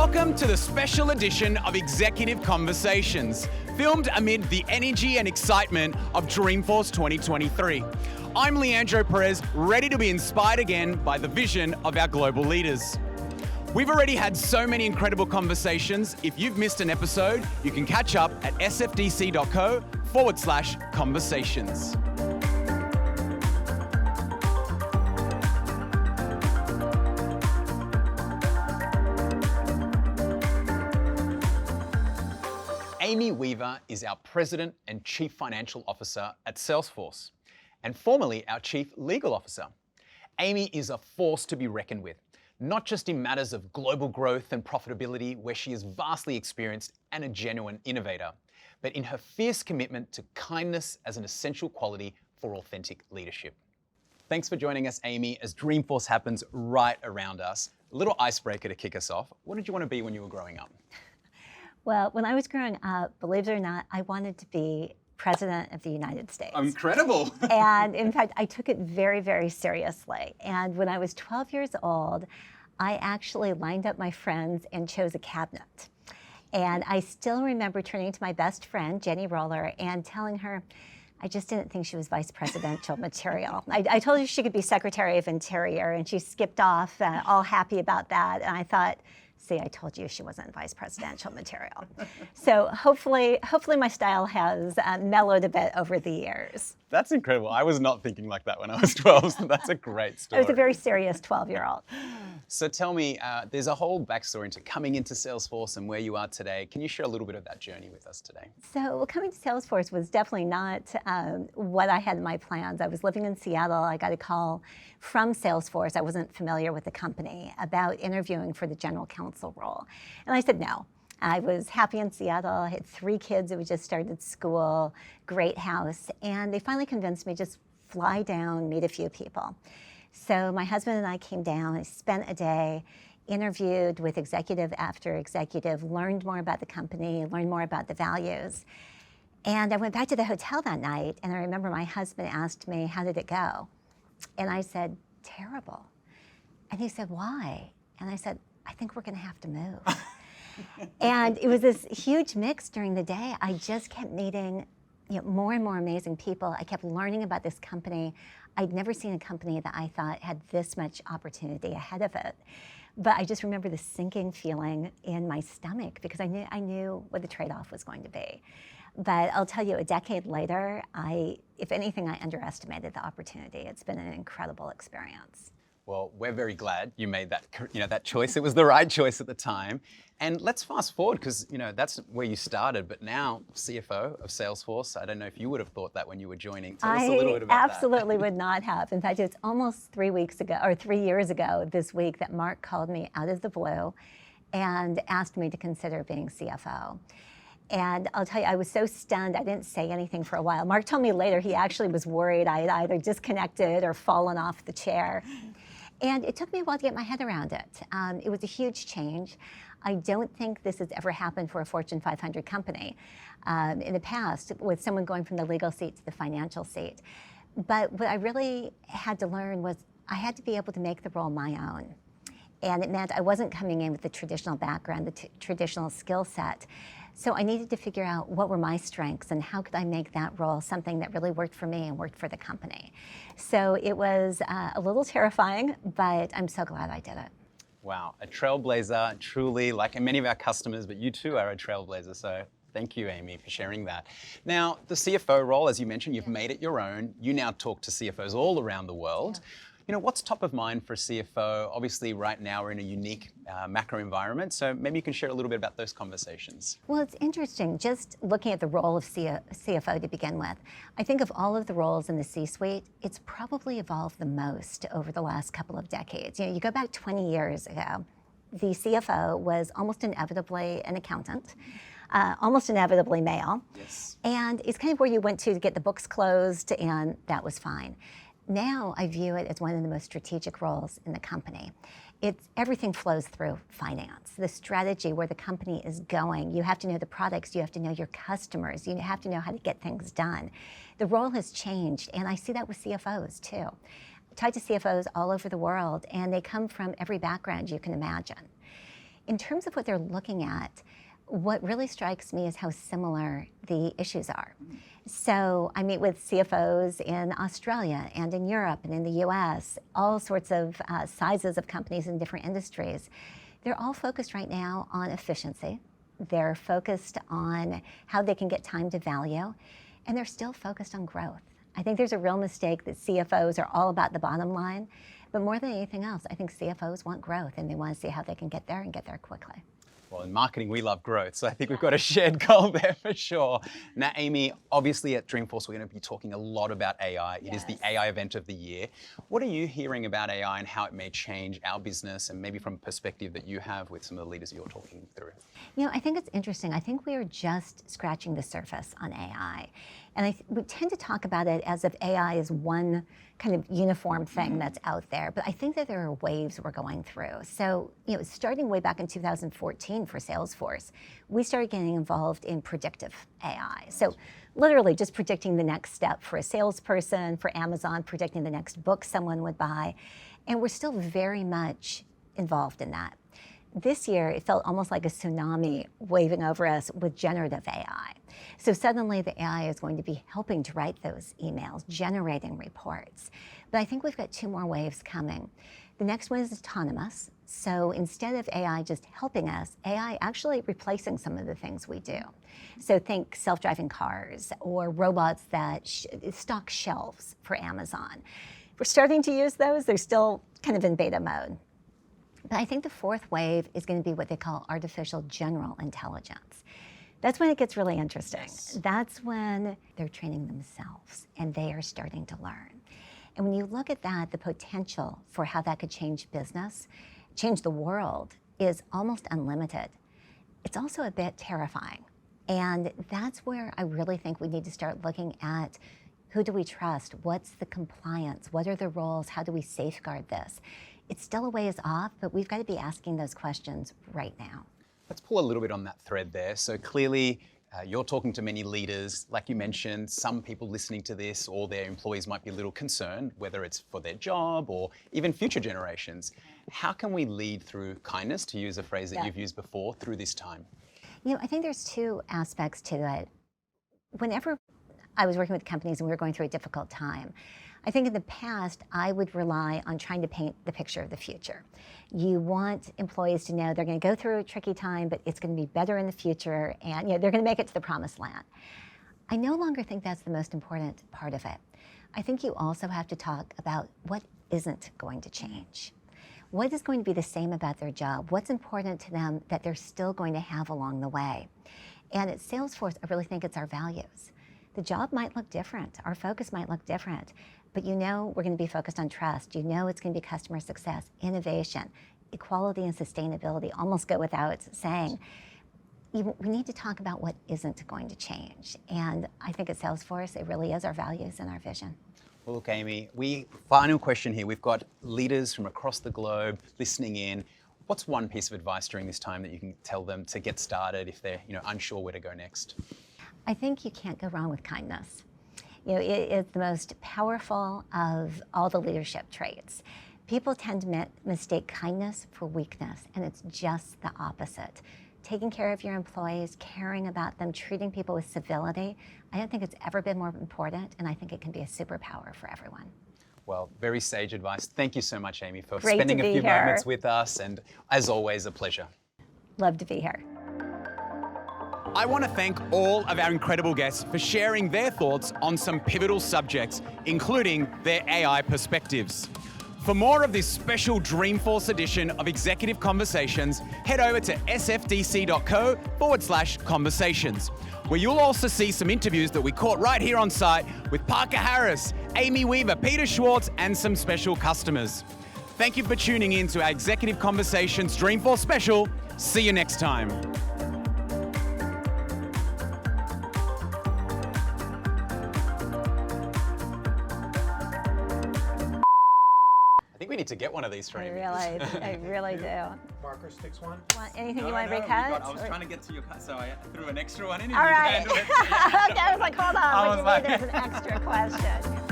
Welcome to the special edition of Executive Conversations, filmed amid the energy and excitement of Dreamforce 2023. I'm Leandro Perez, ready to be inspired again by the vision of our global leaders. We've already had so many incredible conversations. If you've missed an episode, you can catch up at sfdc.co/conversations. Amy Weaver is our President and Chief Financial Officer at Salesforce, and formerly our Chief Legal Officer. Amy is a force to be reckoned with, not just in matters of global growth and profitability, where she is vastly experienced and a genuine innovator, but in her fierce commitment to kindness as an essential quality for authentic leadership. Thanks for joining us, Amy, as Dreamforce happens right around us. A little icebreaker to kick us off. What did you want to be when you were growing up? Well, when I was growing up, believe it or not, I wanted to be President of the United States. Incredible. And in fact, I took it very, very seriously. And when I was 12 years old, I actually lined up my friends and chose a cabinet. And I still remember turning to my best friend, Jenny Roller, and telling her, I just didn't think she was vice presidential material. I told her she could be Secretary of Interior, and she skipped off, all happy about that. And I thought, see, I told you she wasn't vice presidential material. So hopefully my style has mellowed a bit over the years. That's incredible. I was not thinking like that when I was 12, so that's a great story. I was a very serious 12-year-old. So tell me, there's a whole backstory into coming into Salesforce and where you are today. Can you share a little bit of that journey with us today? So coming to Salesforce was definitely not what I had in my plans. I was living in Seattle. I got a call from Salesforce. I wasn't familiar with the company about interviewing for the general counsel role. And I said no. I was happy in Seattle. I had 3 kids who had just started school, great house. And they finally convinced me just fly down, meet a few people. So my husband and I came down. I spent a day, interviewed with executive after executive, learned more about the company, learned more about the values. And I went back to the hotel that night, and I remember my husband asked me, how did it go? And I said, terrible. And he said, why? And I said, I think we're going to have to move. And it was this huge mix during the day. I just kept meeting more and more amazing people. I kept learning about this company. I'd never seen a company that I thought had this much opportunity ahead of it. But I just remember the sinking feeling in my stomach because I knew what the trade-off was going to be. But I'll tell you, a decade later, if anything, I underestimated the opportunity. It's been an incredible experience. Well, we're very glad you made that choice. It was the right choice at the time. And let's fast forward because that's where you started. But now, CFO of Salesforce, I don't know if you would have thought that when you were joining. Tell us a little bit about that. I absolutely would not have. In fact, it's almost 3 years ago this week that Mark called me out of the blue and asked me to consider being CFO. And I'll tell you, I was so stunned, I didn't say anything for a while. Mark told me later he actually was worried I had either disconnected or fallen off the chair. And it took me a while to get my head around it. It was a huge change. I don't think this has ever happened for a Fortune 500 company in the past, with someone going from the legal seat to the financial seat. But what I really had to learn was I had to be able to make the role my own. And it meant I wasn't coming in with the traditional background, the traditional skill set. So I needed to figure out what were my strengths and how could I make that role something that really worked for me and worked for the company. So it was a little terrifying, but I'm so glad I did it. Wow, a trailblazer, truly, like many of our customers, but you too are a trailblazer. So thank you, Amy, for sharing that. Now, the CFO role, as you mentioned, you've made it your own. You now talk to CFOs all around the world. Yeah. What's top of mind for a CFO? Obviously, right now we're in a unique macro environment, so maybe you can share a little bit about those conversations. Well, it's interesting, just looking at the role of CFO to begin with. I think of all of the roles in the C-suite, it's probably evolved the most over the last couple of decades. You go back 20 years ago, the CFO was almost inevitably an accountant. Almost inevitably male. Yes. And it's kind of where you went to get the books closed, and that was fine. Now I view it as one of the most strategic roles in the company. Everything flows through finance, the strategy, where the company is going. You have to know the products, you have to know your customers, you have to know how to get things done. The role has changed, and I see that with CFOs too. I talk to CFOs all over the world, and they come from every background you can imagine. In terms of what they're looking at, what really strikes me is how similar the issues are. So I meet with CFOs in Australia and in Europe and in the US, all sorts of sizes of companies in different industries. They're all focused right now on efficiency. They're focused on how they can get time to value, and they're still focused on growth. I think there's a real mistake that CFOs are all about the bottom line, but more than anything else, I think CFOs want growth and they want to see how they can get there and get there quickly. Well, in marketing, we love growth, so I think we've got a shared goal there for sure. Now, Amy, obviously at Dreamforce, we're going to be talking a lot about AI. It is the AI event of the year. What are you hearing about AI and how it may change our business, and maybe from a perspective that you have with some of the leaders you're talking through? You know, I think it's interesting. I think we are just scratching the surface on AI. And we tend to talk about it as if AI is one kind of uniform thing that's out there. But I think that there are waves we're going through. So, you know, starting way back in 2014 for Salesforce, we started getting involved in predictive AI. So literally just predicting the next step for a salesperson, for Amazon, predicting the next book someone would buy. And we're still very much involved in that. This year, it felt almost like a tsunami waving over us with generative AI. So suddenly the AI is going to be helping to write those emails, generating reports. But I think we've got two more waves coming. The next one is autonomous. So instead of AI just helping us, AI actually replacing some of the things we do. So think self-driving cars or robots that stock shelves for Amazon. We're starting to use those. They're still kind of in beta mode. But I think the fourth wave is going to be what they call artificial general intelligence. That's when it gets really interesting. Yes. That's when they're training themselves and they are starting to learn. And when you look at that, the potential for how that could change business, change the world, is almost unlimited. It's also a bit terrifying. And that's where I really think we need to start looking at who do we trust? What's the compliance? What are the roles? How do we safeguard this? It's still a ways off, but we've got to be asking those questions right now. Let's pull a little bit on that thread there. So clearly, you're talking to many leaders. Like you mentioned, some people listening to this or their employees might be a little concerned, whether it's for their job or even future generations. How can we lead through kindness, to use a phrase that you've used before, through this time? You know, I think there's two aspects to it. Whenever I was working with companies and we were going through a difficult time, I think in the past, I would rely on trying to paint the picture of the future. You want employees to know they're going to go through a tricky time, but it's going to be better in the future, and they're going to make it to the promised land. I no longer think that's the most important part of it. I think you also have to talk about what isn't going to change. What is going to be the same about their job? What's important to them that they're still going to have along the way? And at Salesforce, I really think it's our values. The job might look different. Our focus might look different. But we're going to be focused on trust. It's going to be customer success, innovation, equality and sustainability, almost go without saying. We need to talk about what isn't going to change. And I think at Salesforce, it really is our values and our vision. Well, look, Amy, final question here. We've got leaders from across the globe listening in. What's one piece of advice during this time that you can tell them to get started if they're unsure where to go next? I think you can't go wrong with kindness. It is the most powerful of all the leadership traits. People tend to mistake kindness for weakness, and it's just the opposite. Taking care of your employees, caring about them, treating people with civility, I don't think it's ever been more important, and I think it can be a superpower for everyone. Well, very sage advice. Thank you so much, Amy, for Great spending a few here. moments with us, and as always, a pleasure. Love to be here. I want to thank all of our incredible guests for sharing their thoughts on some pivotal subjects, including their AI perspectives. For more of this special Dreamforce edition of Executive Conversations, head over to sfdc.co/conversations, where you'll also see some interviews that we caught right here on site with Parker Harris, Amy Weaver, Peter Schwartz, and some special customers. Thank you for tuning in to our Executive Conversations Dreamforce Special. See you next time. I think we need to get one of these for Amy. I really do. Marker sticks one. Anything you want to recut? I was trying to get to your cut, so I threw an extra one in. All right. Okay, I was like, hold on. I was like... There's an extra question.